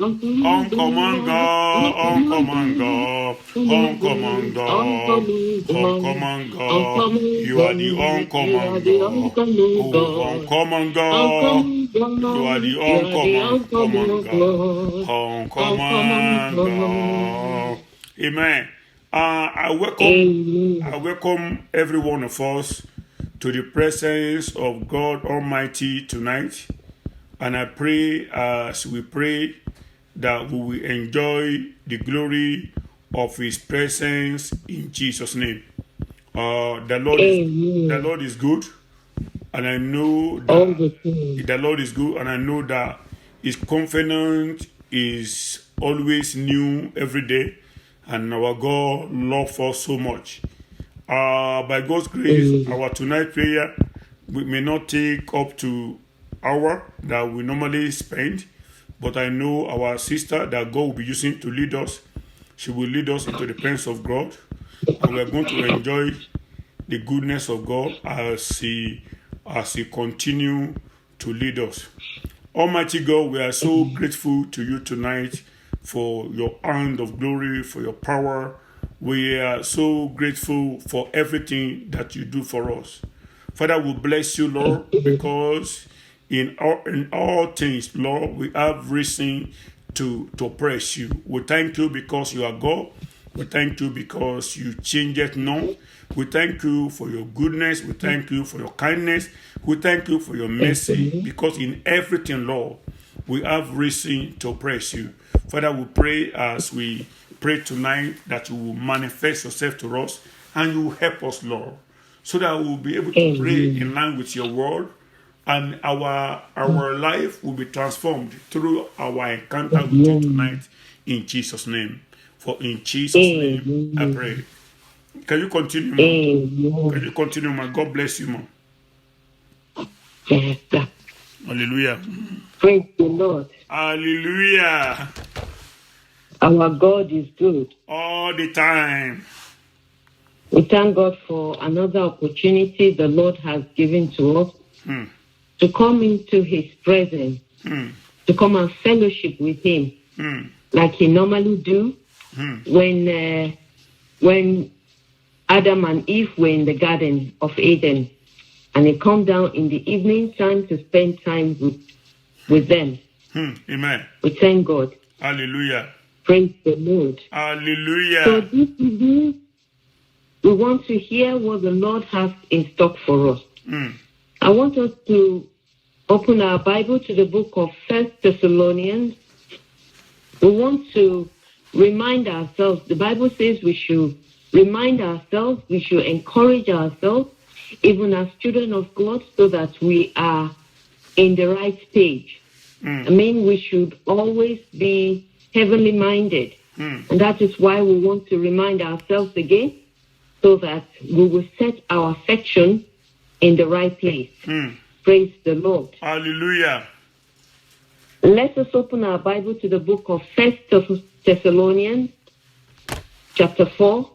uncommon God, uncommon God, uncommon God, uncommon God. You are the uncommon God. Oh, uncommon God. You are the uncommon God. Uncommon God. Amen. I welcome every one of us to the presence of God Almighty tonight. And I pray as we pray that we will enjoy the glory of His presence in Jesus' name. The Lord is good, and I know that the Lord is good, and I know that His covenant is always new every day, and our God loves us so much. By God's grace, our tonight prayer may not take up to hour that we normally spend, but I know our sister that God will be using to lead us. She will lead us into the presence of God, and we are going to enjoy the goodness of God as He continue to lead us. Almighty God, we are so grateful to you tonight for your hand of glory, for your power. We are so grateful for everything that you do for us. Father, we bless you, Lord, because in all things, Lord, we have reason to praise you. We thank you because you are God. We thank you because you change it not. We thank you for your goodness. We thank you for your kindness. We thank you for your mercy, because in everything, Lord, we have reason to praise you. Father, we pray as we pray tonight that you will manifest yourself to us and you will help us, Lord, so that we will be able to pray in line with your word, and our life will be transformed through our encounter with you tonight, in Jesus' name. For in Jesus' name I pray. Can you continue, Mom? Can you continue, Mom? God bless you, Mom. Yes, sir. Hallelujah. Praise the Lord. Hallelujah. Our God is good. All the time. We thank God for another opportunity the Lord has given to us to come into His presence, to come and fellowship with Him like He normally do when Adam and Eve were in the Garden of Eden, and He come down in the evening time to spend time with them. Amen. We thank God. Hallelujah. Praise the Lord. Hallelujah. So this evening, we want to hear what the Lord has in stock for us. I want us to open our Bible to the book of 1 Thessalonians. We want to remind ourselves. The Bible says we should remind ourselves, we should encourage ourselves, even as children of God, so that we are in the right stage. I mean, we should always be heavenly minded. And that is why we want to remind ourselves again, so that we will set our affection in the right place. Praise the Lord. Hallelujah. Let us open our Bible to the book of 1 Thessalonians, chapter 4.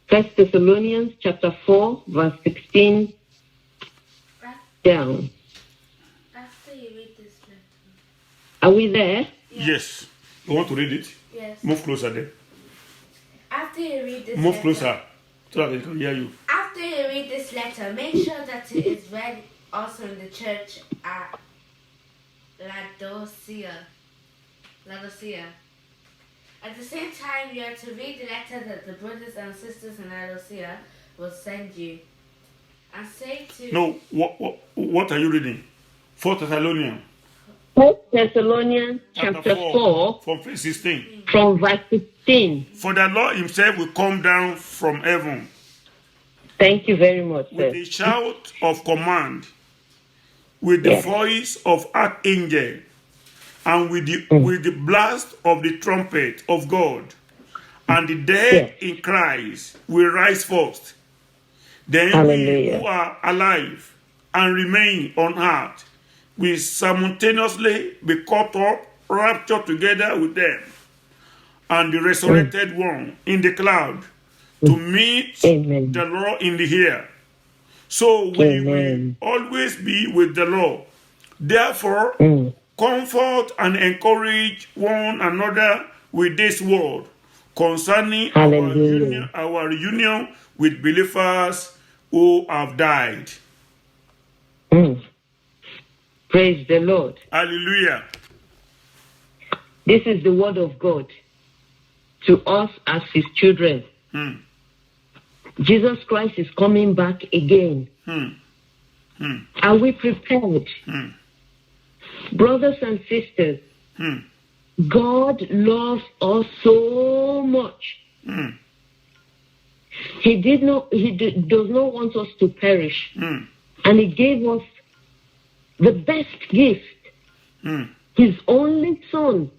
1 Thessalonians, chapter 4, verse 16 down. After you read this letter. Are we there? Yes. You want to read it? Yes. Move closer there. After you read this Move letter, closer so that they can hear you. After you read this letter, make sure that it is read also in the church at Laodicea. At the same time, you are to read the letter that the brothers and sisters in Laodicea will send you, and say to... No, what are you reading? 4 Thessalonians. 1 Thessalonians, chapter 4, from verse 16. from verse 16. For the Lord himself will come down from heaven Thank you very much, with sir. a shout of command, with the voice of archangel, and with the blast of the trumpet of God. And the dead in Christ will rise first. Then we who are alive and remain on earth will simultaneously be caught up, raptured together with them, and the resurrected one in the cloud to meet the Lord in the air. So we will always be with the Lord. Therefore, comfort and encourage one another with this word concerning Hallelujah. our union with believers who have died. Praise the Lord. Hallelujah. This is the word of God to us as his children. Jesus Christ is coming back again. Are we prepared? Brothers and sisters, God loves us so much. He does not want us to perish. And he gave us the best gift, his only son.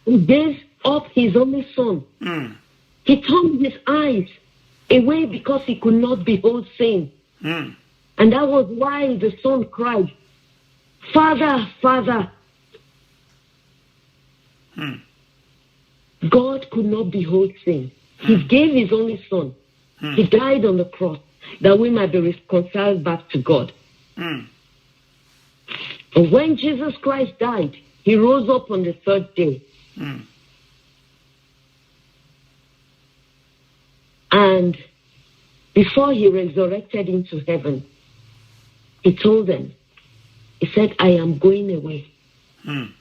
He gave up his only son. He turned his eyes away because he could not behold sin. And that was why the son cried, Father, Father. God could not behold sin. He gave his only son. He died on the cross that we might be reconciled back to God. And when Jesus Christ died, he rose up on the third day. And before he resurrected into heaven, he told them, he said, I am going away. I'm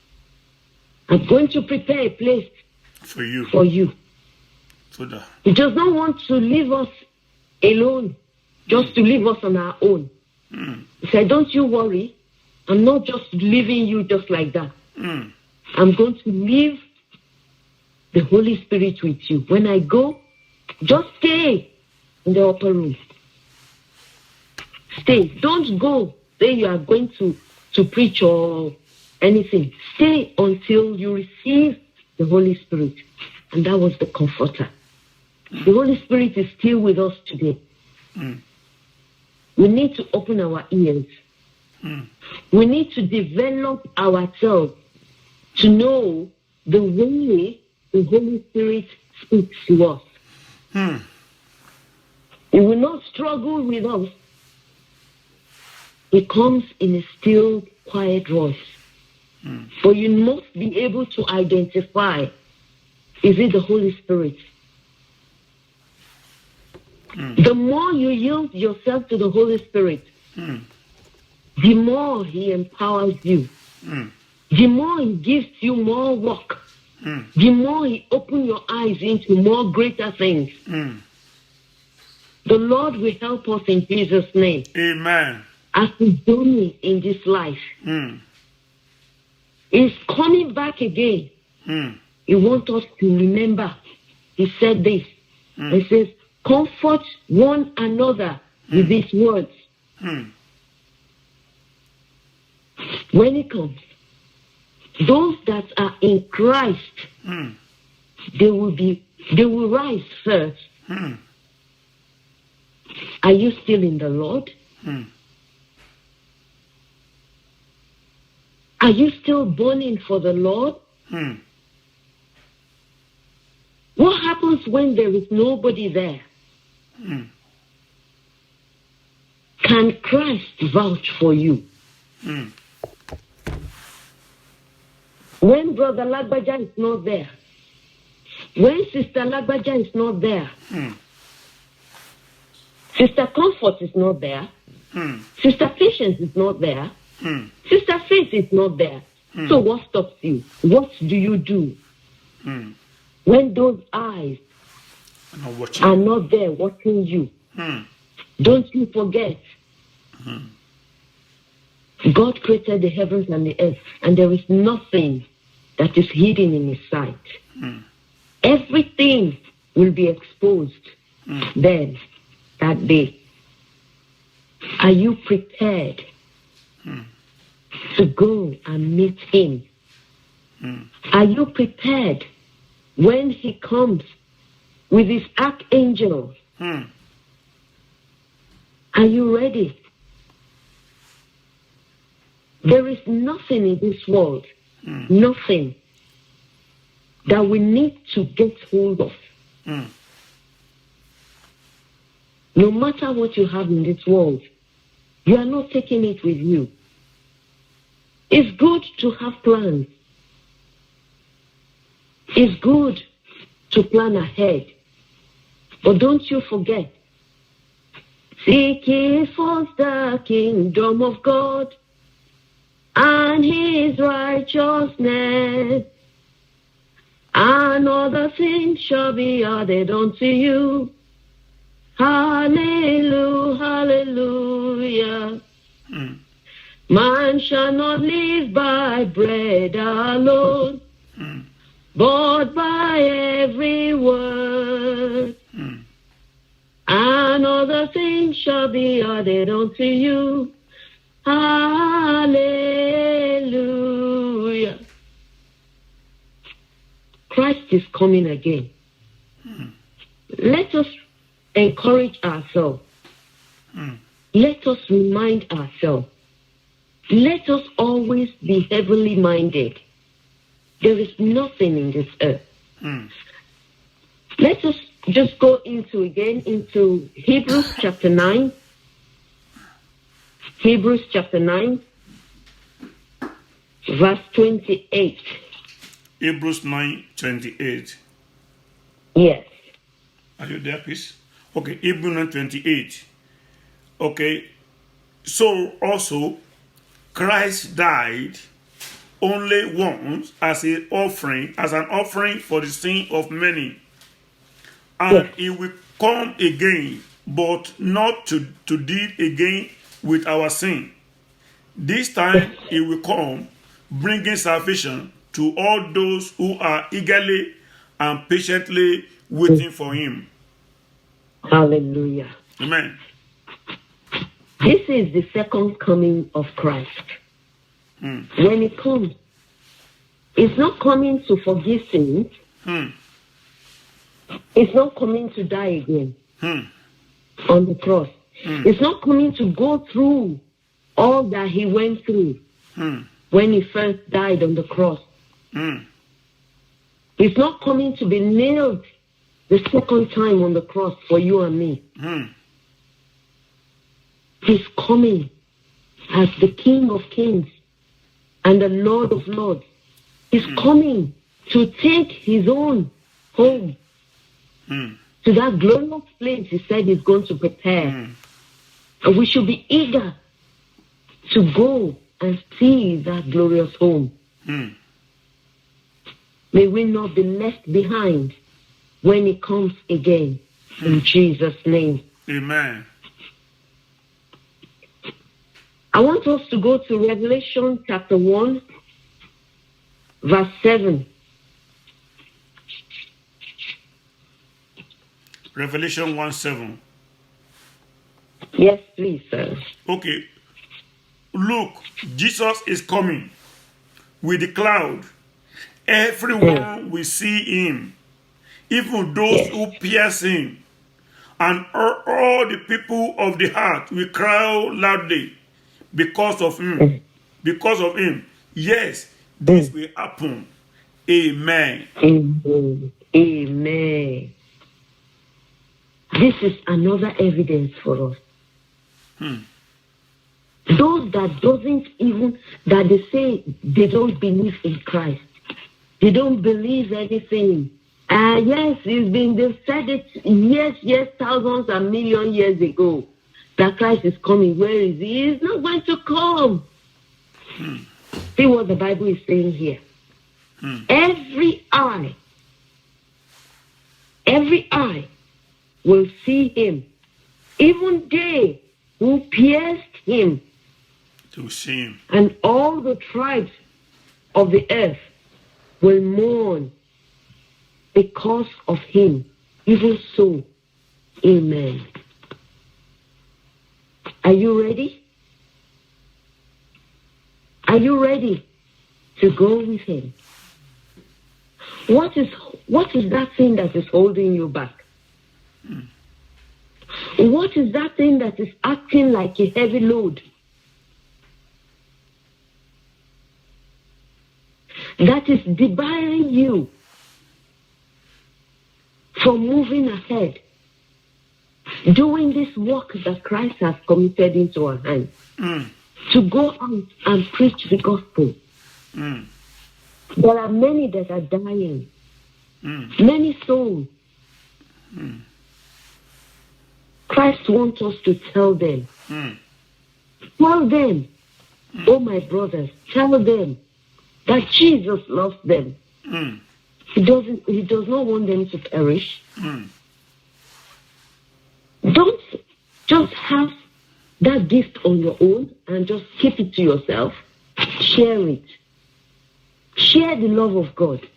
going to prepare a place For you. He does not want to leave us alone, just to leave us on our own. He said, don't you worry. I'm not just leaving you just like that. I'm going to leave the Holy Spirit with you. When I go, just stay in the upper room. Stay. Don't go. Say you are going to preach or anything. Stay until you receive the Holy Spirit. And that was the comforter. The Holy Spirit is still with us today. We need to open our ears. We need to develop ourselves to know the way the Holy Spirit speaks to us. He will not struggle with us. He comes in a still, quiet voice. But you must be able to identify, is it the Holy Spirit? The more you yield yourself to the Holy Spirit, the more he empowers you. The more he gives you more work. The more he opens your eyes into more greater things. The Lord will help us in Jesus' name. Amen. As we journey in this life. He's coming back again. He wants us to remember. He said this. He says, comfort one another with these words. When he comes, those that are in Christ, they will rise first. Are you still in the Lord? Are you still burning for the Lord? What happens when there is nobody there? Can Christ vouch for you? When Brother Lagbaja is not there, when Sister Lagbaja is not there, Sister Comfort is not there, Sister Patience is not there, Sister Faith is not there. So what stops you? What do you do when those eyes are not there watching you? Don't you forget, God created the heavens and the earth, and there is nothing that is hidden in his sight. Everything will be exposed then, that day. Are you prepared to go and meet him? Are you prepared when he comes with his archangels? Are you ready? There is nothing in this world, nothing that we need to get hold of. No matter what you have in this world, you are not taking it with you. It's good to have plans. It's good to plan ahead. But don't you forget, seek ye first the kingdom of God and his righteousness, and other things shall be added unto you. Hallelujah, hallelujah. Man shall not live by bread alone, but by every word. And other things shall be added unto you. Hallelujah. Christ is coming again. Let us encourage ourselves. Let us remind ourselves. Let us always be heavenly minded. There is nothing in this earth. Let us just go into Hebrews chapter 9. Hebrews chapter 9, verse 28. Hebrews 9:28. Yes. Are you there, please? Okay, Hebrews 9:28. Okay, so also Christ died only once as an offering for the sin of many. And he will come again, but not to deal again with our sin. This time he will come, bringing salvation to all those who are eagerly and patiently waiting for him. Hallelujah. Amen. This is the second coming of Christ. When it comes, it's not coming to forgive sins. It's not coming to die again on the cross. It's not coming to go through all that he went through when he first died on the cross. It's not coming to be nailed the second time on the cross for you and me. He's coming as the King of Kings and the Lord of Lords. He's coming to take his own home to that glorious place he said he's going to prepare. And we should be eager to go and see that glorious home. May we not be left behind when he comes again. In Jesus' name. Amen. I want us to go to Revelation chapter 1, verse 7. Revelation 1:7. Yes, please, sir. Okay. Look, Jesus is coming with the cloud. Everyone will see him, even those who pierce him. And all the people of the heart will cry loudly because of him. Because of him. Yes, this will happen. Amen. Amen. Amen. This is another evidence for us. Those that they say they don't believe in Christ. They don't believe anything. Yes, they've said it years, thousands and million years ago that Christ is coming. Where is he? He's not going to come. See what the Bible is saying here. Every eye will see him. Even they who pierced him. To see him. And all the tribes of the earth will mourn because of him. Even so, amen. Are you ready? Are you ready to go with him? What is that thing that is holding you back? What is that thing that is acting like a heavy load? That is debarring you from moving ahead, doing this work that Christ has committed into our hands. to go out and preach the gospel. There are many that are dying. Many souls. Christ wants us to tell them. Tell them, oh my brothers, tell them that Jesus loves them. He does not want them to perish. Don't just have that gift on your own and just keep it to yourself. Share it. Share the love of God.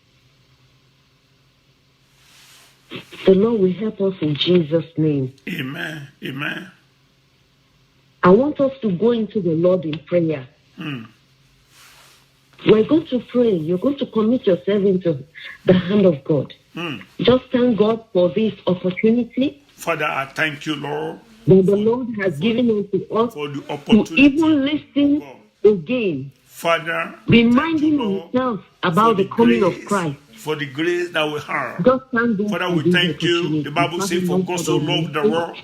The Lord will help us in Jesus' name. Amen. Amen. I want us to go into the Lord in prayer. We're going to pray. You're going to commit yourself into the hand of God. Just thank God for this opportunity. Father, I thank you, Lord, that the Lord has given unto us for the opportunity to even listen again. Father, reminding ourselves about the coming of Christ. For the grace that we have. Just thank God. Father, we thank you. The Bible says, for God so loved the world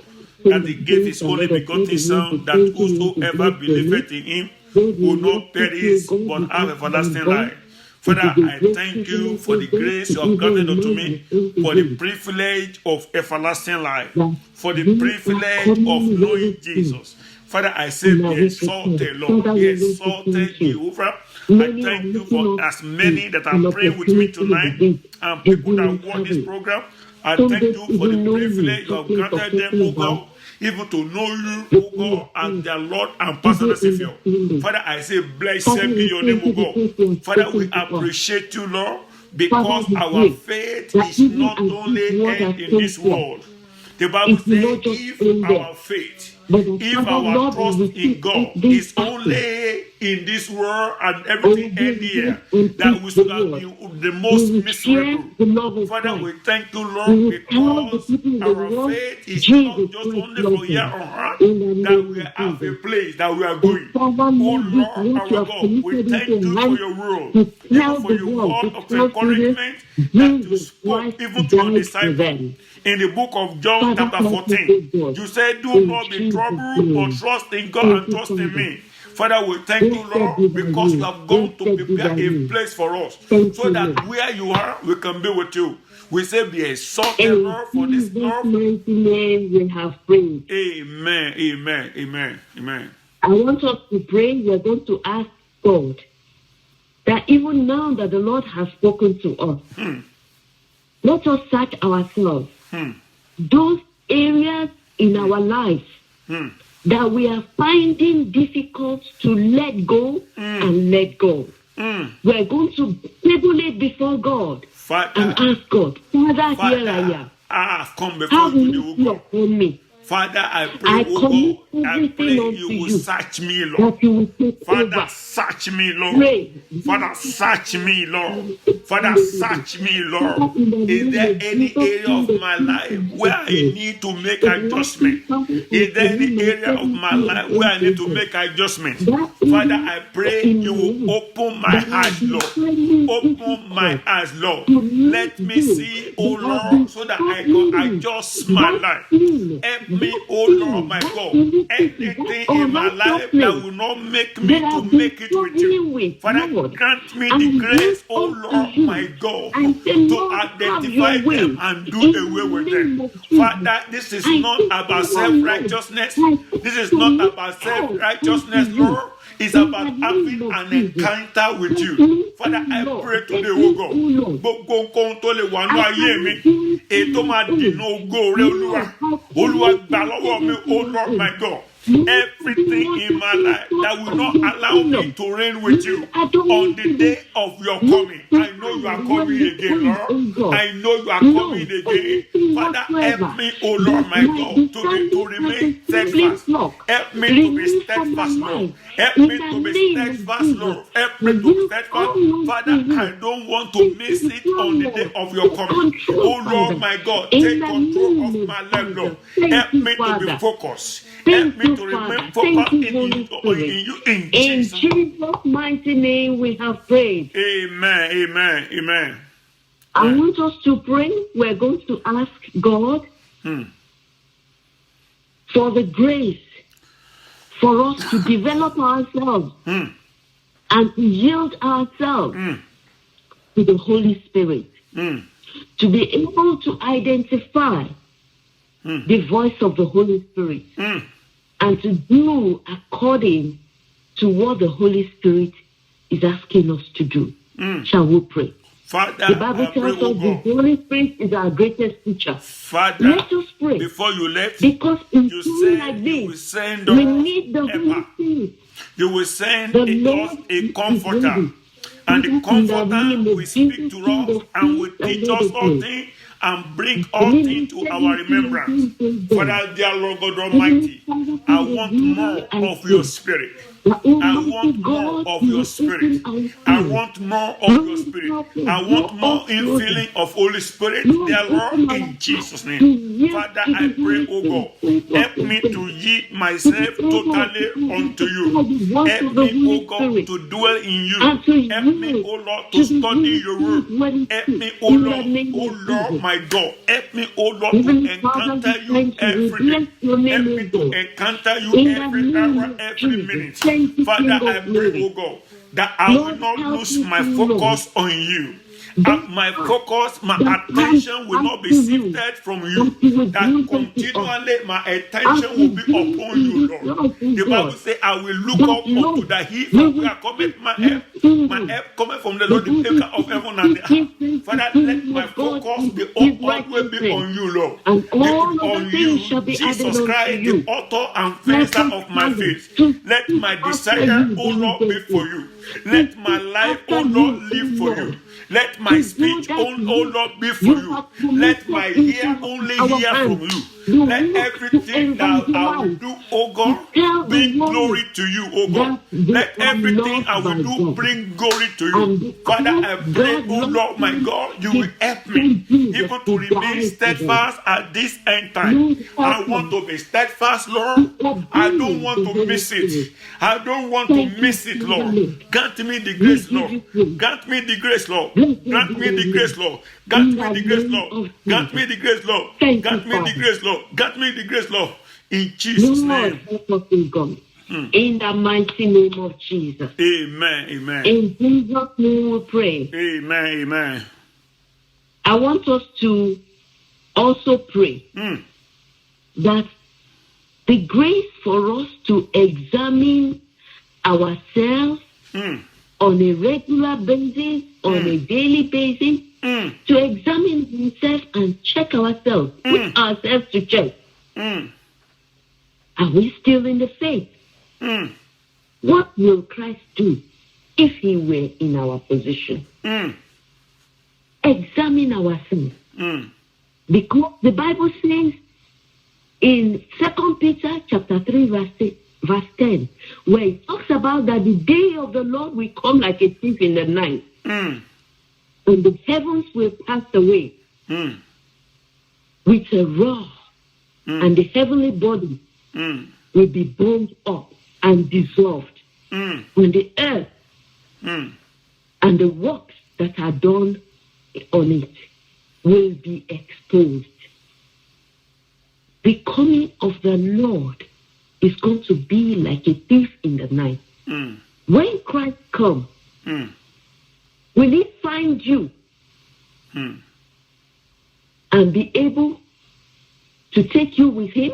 that he gave his only begotten Son, that whosoever believeth in him will not perish but have everlasting life. Father, I thank you for the grace you have granted unto me, for the privilege of everlasting life, for the privilege of knowing Jesus. Father, I say, be exalted, Lord, be exalted, Jehovah. I thank you for as many that are praying with me tonight and people that watch this program. I thank you for the privilege you have granted them, O God, even to know you, O God, as their Lord and personal Savior. Father, I say, blessed be your name, O God. Father, we appreciate you, Lord, because our faith is not only end in this world. The Bible says, if our faith, if our trust in God is only in this world and everything end here, that we should have been the most miserable. Father, we thank you, Lord, because our faith is not just only for here on earth, that we have a place that we are going. Oh Lord, our God, we thank you for your word, even for your word of encouragement that you spoke even to your disciples. In the book of John chapter 14, you said, do not be troubled, but trust in God and trust in me. Father, we thank you, Lord, because you have gone to prepare a place for us, so that where you are, we can be with you. We say, be exalted, Lord, for this love. We have prayed. Amen, amen, amen, amen. I want us to pray. We are going to ask God that even now that the Lord has spoken to us, let us search ourselves. Those areas in our life that we are finding difficult to let go and let go. We are going to table it before God and ask God, Father, here I am. I have come before you, upon me. Father, I pray, oh God, I pray you will search me, Lord. Father, search me, Lord. Father, search me, Lord. Father, search me, Lord. Is there any area of my life where I need to make adjustment? Is there any area of my life where I need to make adjustment? Father, I pray you will open my eyes, Lord. Open my eyes, Lord. Let me see, oh Lord, so that I can adjust my life. Help me, oh Lord, my God. Anything in my life that will not make me to make it with you. Father, grant me the grace, oh Lord, my God, to identify them and do away with them. Father, this is not about self-righteousness. This is not about self-righteousness, Lord. It's about having an encounter with you. Father, I pray today, oh God, gbogbo nǹkan tó lè wà ní ayé mi, ètò máa dènà ògo rẹ, Olúwa. Olúwa gbà lọ́wọ́ mi, oh Lord, my God. Everything in my life that will not allow me to reign with you on the day of your coming. I know you are coming again, Lord. I know you are coming again. Father, help me, oh Lord, my God, to remain steadfast. Help me to be steadfast, Lord. Help me to be steadfast, Lord. Help me to be steadfast. Father, I don't want to miss it on the day of your coming. Oh Lord, my God, take control of my life, Lord. Help me to be focused. Help me to remain focused in you, in Jesus' mighty name we have prayed. Amen, amen, amen. I want us to pray. We're going to ask God for the grace, for us to develop ourselves and to yield ourselves to the Holy Spirit, to be able to identify the voice of the Holy Spirit and to do according to what the Holy Spirit is asking us to do. Shall we pray? Father, The Bible tells us the Holy Spirit is our greatest teacher. Father, let us pray. Before you left, because in you times like will this, send we need the Holy Spirit. You will send The us Lord a is comforter. ready. And the In the comforter name will of speak Jesus, to King us of and will Kings teach and us Lord of all Lords. things and bring all things to our remembrance. Father, dear Lord God Almighty, I want more of your spirit. I want more of your spirit. I want more of your spirit. I want more infilling of Holy Spirit, dear Lord, in Jesus' name. Father, I pray, oh God, help me to yield myself totally unto you. Help me, oh God, to dwell in you. Help me, oh Lord, to study your word. Help me, oh Lord, my God. Help me, oh Lord, to encounter you every day. Help me to encounter you every hour, every minute. Father, I pray, oh God, that I will not lose my focus on you. My focus, my attention will not be shifted from you. That continually my attention will be upon you, Lord. The Bible says, I will look up unto the hill where cometh my help. My help cometh from the Lord, the maker of heaven and the earth. Father, let my focus be always be on you, Lord. On you, Jesus Christ, the author and finisher of my faith. Let my desire, O Lord, be for you. Let my life, O Lord, live for you. Let my speech, O Lord, be for you. Let my ear only hear from you. Let everything that I will do, O God, bring glory to you, O God. Let everything I will do bring glory to you. Father, I pray, O Lord, my God, you will help me even to remain steadfast at this end time. I want to be steadfast, Lord. I don't want to miss it. I don't want to miss it, Lord. Grant me the grace, Lord. Grant me the grace, Lord. Grant me the grace, Lord. Grant me the grace, Lord. Grant me the grace, Lord. Grant me the grace, Lord. Grant me the grace, Lord. In Jesus' name. In the mighty name of Jesus. Amen. Amen. In Jesus' name we pray. Amen. Amen. I want us to also pray that the grace for us to examine ourselves on a regular basis, on a daily basis, to examine ourselves and check ourselves, put ourselves to check. Are we still in the faith? What will Christ do if he were in our position? Examine ourselves. Because the Bible says in 2 Peter chapter 3 verse 10, where it talks about that the day of the Lord will come like a thief in the night. And the heavens will pass away with a roar. And the heavenly body will be burned up and dissolved. When the earth and the works that are done on it will be exposed. The coming of the Lord is going to be like a thief in the night. When Christ comes, will he find you and be able to take you with him?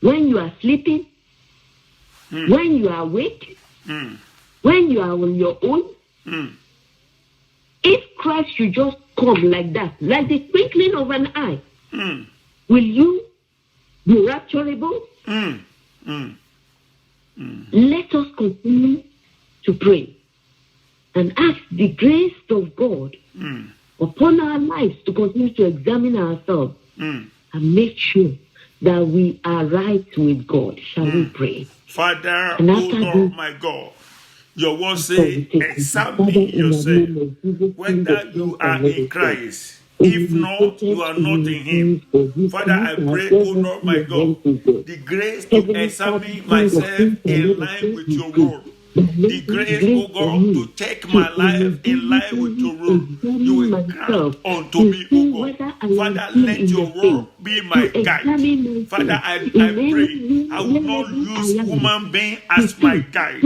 When you are sleeping, when you are awake, when you are on your own, if Christ should just come like that, like the twinkling of an eye, will you be rapturable? Let us continue to pray and ask the grace of God upon our lives to continue to examine ourselves and make sure that we are right with God. Shall we pray? Father, oh Lord, my God, your word says, examine yourself whether you are in Christ. If not, you are not in him. Father, I pray, oh Lord, my God, the grace to examine myself in line with your word. the grace, O God, to take my life in line with your rule. You will grant unto me, O God. Father, let your word be my guide. Father, I pray I will not use human being as my guide.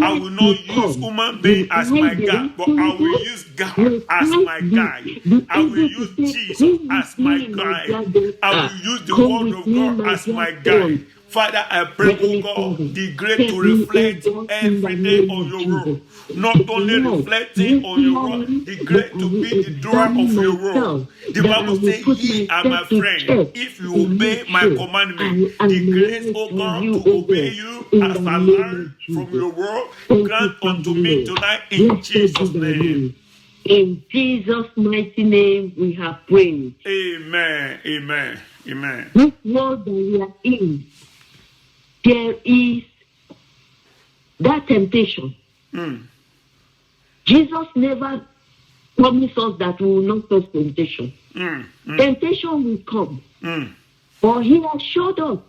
I will not use human being as my guide, but I will use God as my guide. I will use Jesus as my guide. I will use the word of God as my guide. Father, I pray, oh God, the grace to reflect every day on your word. Not only reflecting on your word, the grace to be the doer of your word. The Bible says, ye are my friend, if you obey my commandment. The grace, oh God, to obey you as I learn from your word, grant unto me tonight in Jesus' name. In Jesus' mighty name we have prayed. Amen. Amen. Amen. This world that we are in, there is that temptation. Jesus never promised us that we will not face temptation. Temptation will come. But he assured us.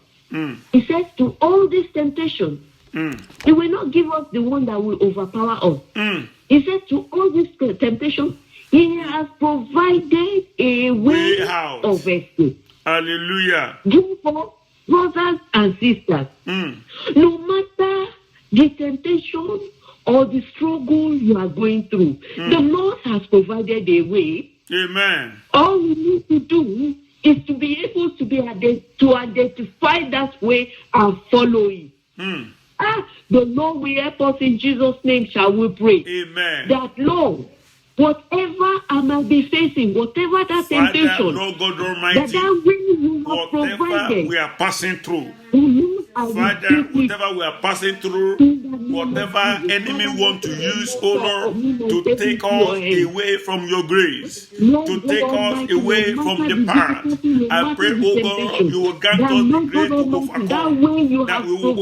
He says to all this temptation, he will not give us the one that will overpower us. He said to all this temptation, he has provided a way of escape. Hallelujah. Therefore, brothers and sisters, no matter the temptation or the struggle you are going through, the Lord has provided a way. Amen. All we need to do is to be able to identify that way and follow it. The Lord will help us in Jesus' name, shall we pray. Amen. That Lord, whatever I might be facing, whatever that Father, temptation, Lord God Almighty, that way you have whatever provided, we are passing through, Father, whatever we are passing through, whatever enemy want to use, oh Lord, to take us away from your grace, to take us away from the path. I pray, oh God, you will grant us the grace to overcome, that we will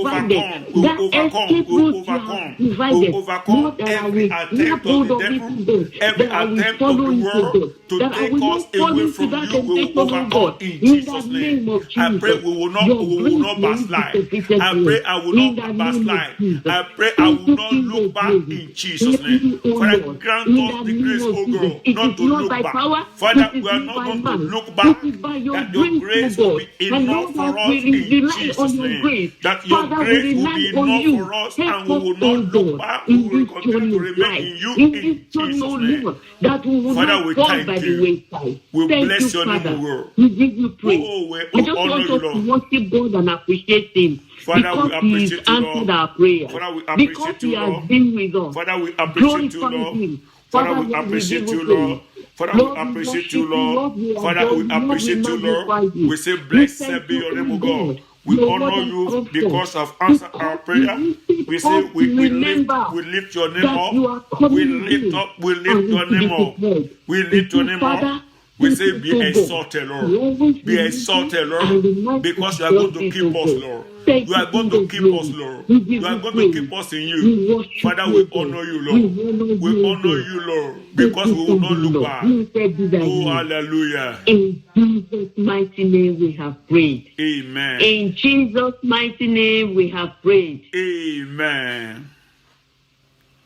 overcome, every attempt of the devil, every attempt of the world to take us away from you. We will overcome in Jesus' name. I pray we will not backslide. I pray I will not backslide. I pray I will not look back in Jesus' name. Father, grant us the grace, oh God, not to look back. Father, we are not going to look back. That your grace will be enough for us in Jesus' name. That your grace will be enough for us and we will not look back. We will continue to remain in you in Jesus' name. Father, we thank you. We bless your name, O God. We give you praise. We honor you, Lord. To worship God and appreciate Him. Father, we because He has appreciate you, Lord. answered our prayer. Father, we Because appreciate He you, has Lord. been with us. Father, we appreciate you, Glorify Lord. Him. Father, we appreciate you, Lord. Father, we appreciate you, Lord. Father, we appreciate you, Lord. We say, blessed be your name, O God. We honor you because of answered our prayer. We say we lift your name up. We lift your name up. We lift your name up. We say, be exalted, Lord. Be exalted, Lord, because you are going to keep us, Lord. You are going to keep us, Lord. You are going to keep us in you. Father, we honor you, Lord. We honor you, Lord, because we will not look back. Oh, hallelujah. In Jesus' mighty name we have prayed. Amen. In Jesus' mighty name we have prayed. Amen.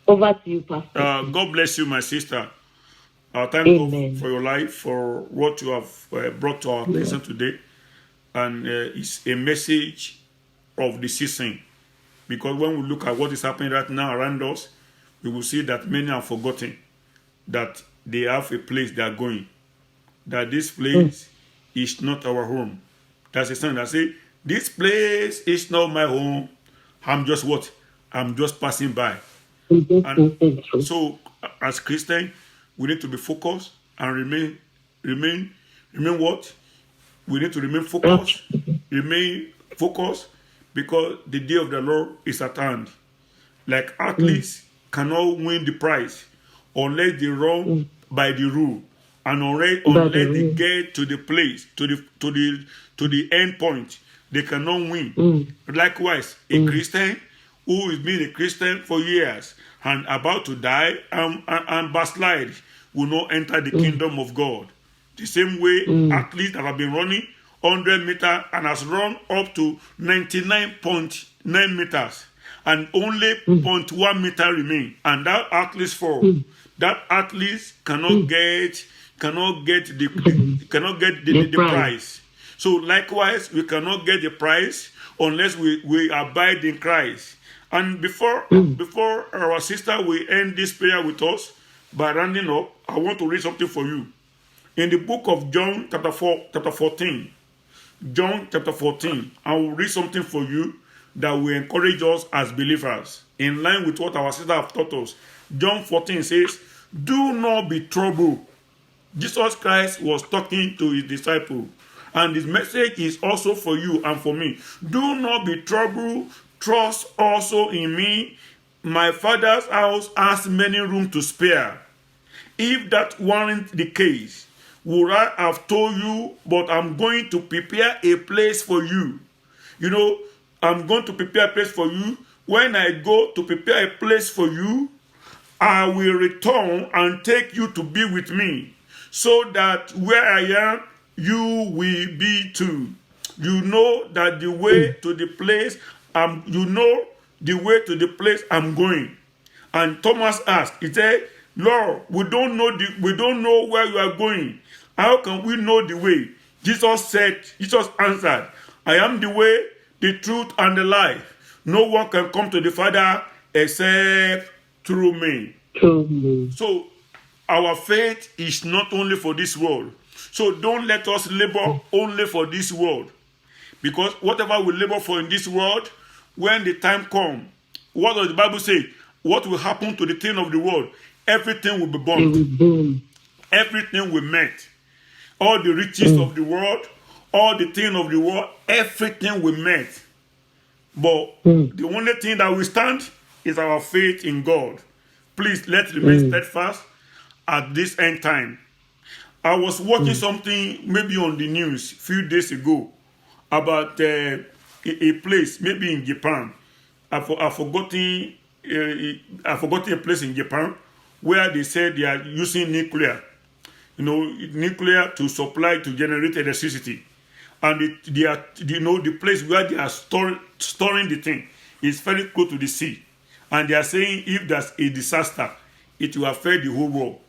Over to you, Pastor. God bless you, my sister. Thank God for your life, for what you have brought to our attention today. And it's a message of the season. Because when we look at what is happening right now around us, we will see that many have forgotten that they have a place they are going. That this place is not our home. That's a song that says, this place is not my home. I'm just what? I'm just passing by. And so, as Christians, we need to be focused and remain what? We need to remain focused. Remain focused because the day of the Lord is at hand. Like athletes cannot win the prize unless they run by the rule and unless they get to the place, to the end point. They cannot win. Likewise, a Christian who has been a Christian for years and about to die and backslide will not enter the kingdom of God. The same way athletes that have been running 100 meters and has run up to 99.9 meters and only 0.1 meter remain, and that athlete fall. That athlete cannot get the prize. So likewise, we cannot get the prize unless we abide in Christ. And before our sister will end this prayer with us by rounding up, I want to read something for you. In the book of John, chapter 14, John chapter 14, I will read something for you that will encourage us as believers, in line with what our sister have taught us. John 14 says, "Do not be troubled." Jesus Christ was talking to his disciples, and his message is also for you and for me. Do not be troubled. Trust also in me. My Father's house has many rooms to spare. If that weren't the case, would I have told you? But I'm going to prepare a place for you. You know, I'm going to prepare a place for you. When I go to prepare a place for you, I will return and take you to be with me, so that where I am, you will be too. You know that the way to the place I'm going. And Thomas asked, he said, "Lord, we don't know where you are going. How can we know the way?" Jesus answered, "I am the way, the truth, and the life. No one can come to the Father except through me." So our faith is not only for this world. So don't let us labor only for this world. Because whatever we labor for in this world, when the time comes, what does the Bible say? What will happen to the thing of the world? Everything will be burned. Everything will melt. All the riches of the world, all the thing of the world, everything will melt. But the only thing that will stand is our faith in God. Please, let's remain steadfast at this end time. I was watching something maybe on the news a few days ago about a place, maybe in Japan. I've forgotten a place in Japan where they said they are using nuclear to supply, to generate electricity. And the place where they are storing the thing is very close to the sea. And they are saying if there's a disaster, it will affect the whole world.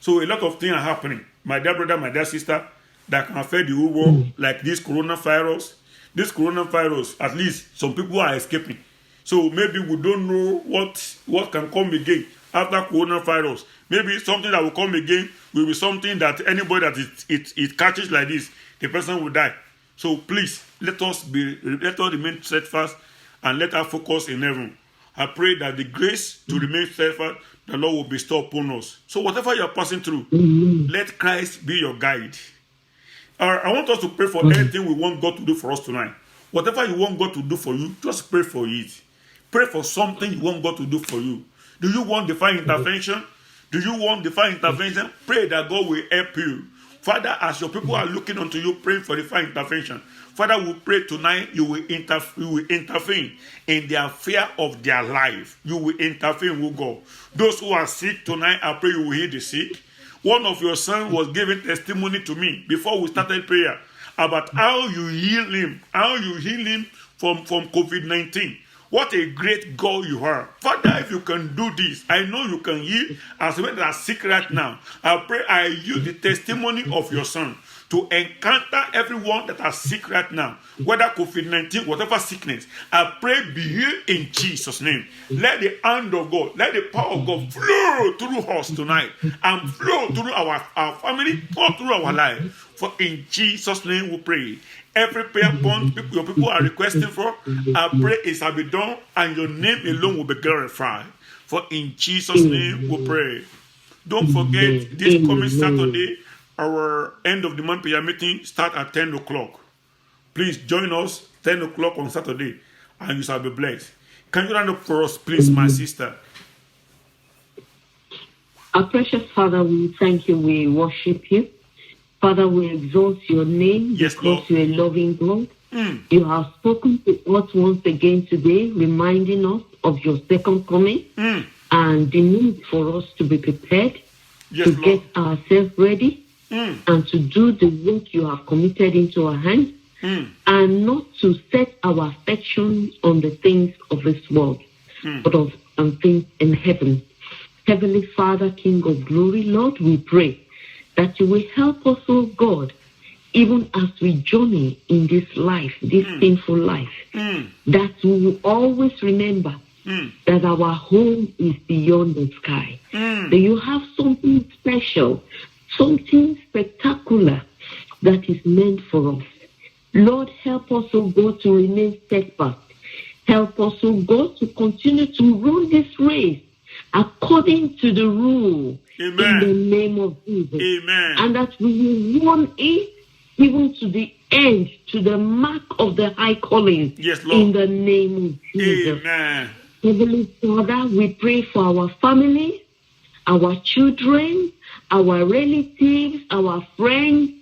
So a lot of things are happening, my dear brother, my dear sister, that can affect the whole world, like this coronavirus. This coronavirus, at least some people are escaping. So maybe we don't know what can come again after coronavirus. Maybe something that will come again will be something that anybody that it catches like this, the person will die. So please, let us remain steadfast and let us focus in heaven. I pray that the grace to remain steadfast, the Lord will bestow upon us. So whatever you are passing through, let Christ be your guide. I want us to pray for anything we want God to do for us tonight. Whatever you want God to do for you, just pray for it. Pray for something you want God to do for you. Do you want divine intervention? Do you want divine intervention? Pray that God will help you. Father, as your people are looking unto you, praying for divine intervention, Father, we pray tonight you will intervene in the affair of their life. You will intervene, oh God. Those who are sick tonight, I pray you will heal the sick. One of your sons was giving testimony to me before we started prayer about how you heal him from COVID-19. What a great God you are. Father, if you can do this, I know you can heal as many that are sick right now. I pray I use the testimony of your son to encounter everyone that are sick right now, whether COVID-19, whatever sickness. I pray be healed in Jesus' name. Let the hand of God, let the power of God flow through us tonight and flow through our family, all through our life. For in Jesus' name we pray. Every prayer point your people are requesting for, I pray it shall be done and your name alone will be glorified. For in Jesus' name we pray. Don't forget, this coming Saturday, our end of the month prayer meeting start at 10 o'clock. Please join us 10 o'clock on Saturday and you shall be blessed. Can you run up for us, please, my sister? Our precious Father, we thank you, we worship you. Father, we exalt your name because you're a loving God. You have spoken to us once again today, reminding us of your second coming and the need for us to be prepared, to get ourselves ready, and to do the work you have committed into our hands, and not to set our affections on the things of this world. but of things in heaven. Heavenly Father, King of glory, Lord, we pray that you will help us, oh God, even as we journey in this life, this sinful life, that we will always remember that our home is beyond the sky. That you have something special, something spectacular that is meant for us. Lord, help us, oh God, to remain steadfast. Help us, oh God, to continue to run this race according to the rule. Amen. In the name of Jesus. Amen. And that we will run it even to the end, to the mark of the high calling. Yes, Lord. In the name of Jesus. Amen. Heavenly Father, we pray for our family, our children, our relatives, our friends,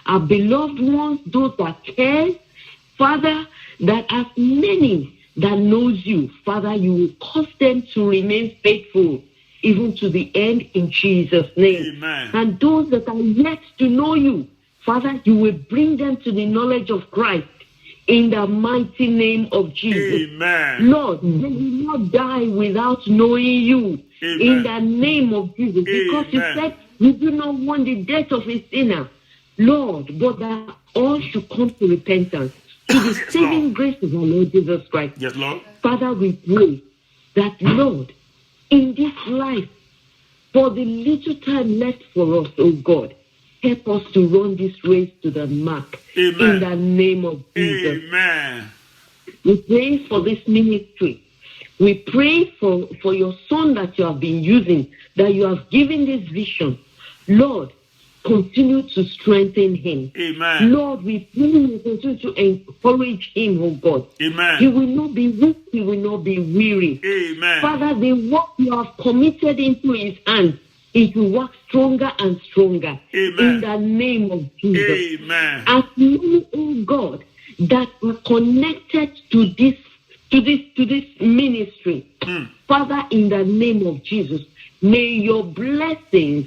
our beloved ones, those that care. Father, that as many that knows you, Father, you will cause them to remain faithful even to the end in Jesus' name. Amen. And those that are yet to know you, Father, you will bring them to the knowledge of Christ in the mighty name of Jesus. Amen. Lord, they will not die without knowing you. Amen. In the name of Jesus. Because you Amen. said you do not want the death of a sinner, Lord, but that all should come to repentance. To the Yes, saving Lord. grace of our Lord Jesus Christ. Yes, Lord. Father, we pray that, Lord, in this life, for the little time left for us, oh God, help us to run this race to the mark. Amen. In the name of Jesus. Amen. We pray for this ministry. We pray for your son that you have been using, that you have given this vision. Lord, continue to strengthen him. Amen. Lord, we pray you continue to encourage him, oh God. He Amen. will not be weak, he will not be weary. Amen. Father, the work you have committed into his hands, it will work stronger and stronger. Amen. In the name of Jesus. Amen. As many, oh God, that are connected to this ministry, Father, in the name of Jesus, may your blessings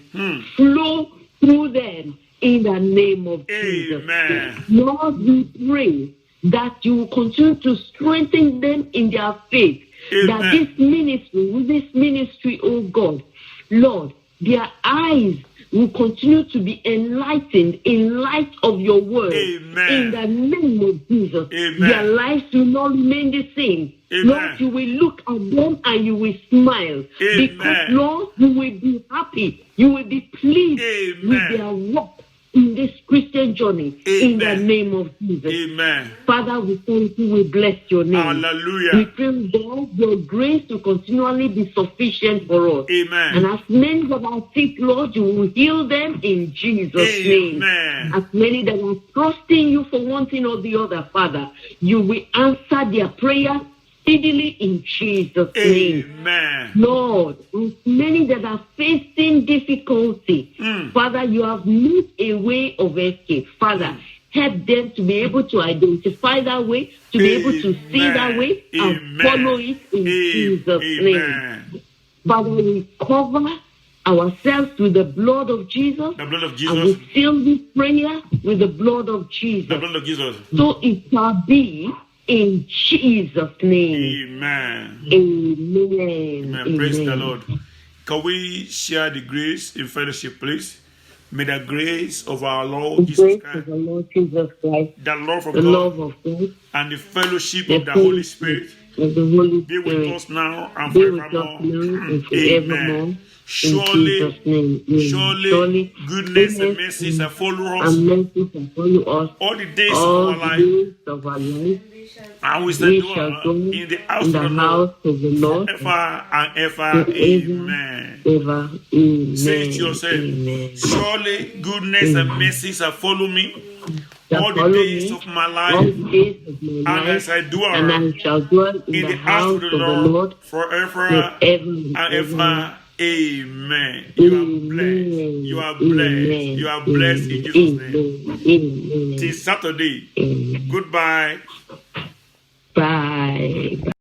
flow through them in the name of Jesus. Amen. Lord, we pray that you will continue to strengthen them in their faith. Amen. That with this ministry, oh God, Lord, their eyes will continue to be enlightened in light of your word. Amen. In the name of Jesus. Amen. Their lives will not remain the same. Amen. Lord, you will look at them and you will smile. Amen. Because, Lord, you will be happy. You will be pleased Amen. with their work in this Christian journey. In the Amen. name of Jesus. Amen. Father, we thank you. We bless your name. We Hallelujah. pray, God, your grace to continually be sufficient for us. Amen. And as many that are sick, Lord, you will heal them in Jesus' name. Amen. As many that are trusting you for one thing or the other, Father, you will answer their prayer speedily in Jesus' name. Amen. Lord, as many that are facing difficulty, Father, you have made a way of escape. Father, help them to be able to identify that way, to be able to see that way, and Amen. follow it in Jesus' name. Amen. Father, we cover ourselves with the blood of Jesus. The blood of And Jesus. we seal this prayer with the blood of Jesus. The blood of Jesus. So it shall be in Jesus' name. Amen. Amen. Amen. Praise the Amen. Lord. Can we share the grace in fellowship, please? May the grace of our Lord The Jesus grace of Christ, the Lord Jesus Christ, the love of the God, love of God, and the fellowship the of the Holy Spirit of the Holy be with Spirit us now and be with us forevermore. now and forevermore. Amen. In Jesus' name. Amen. Surely, goodness and mercy shall follow us and mercy shall follow us all the days of all our the life, days of our life. and we shall We dwell shall go in the house in of the the house Lord of the Lord forever and ever. forever, Amen. ever. Amen. Say it yourself. Amen. Surely goodness and mercy shall follow me Shall all the follow days me of my all life, the days of my and life, as I dwell and I shall dwell in the house of the Lord forever forever and ever. Amen. You are blessed. You are blessed. You are blessed in Jesus' name. Amen. Till Saturday. Amen. Goodbye. Bye.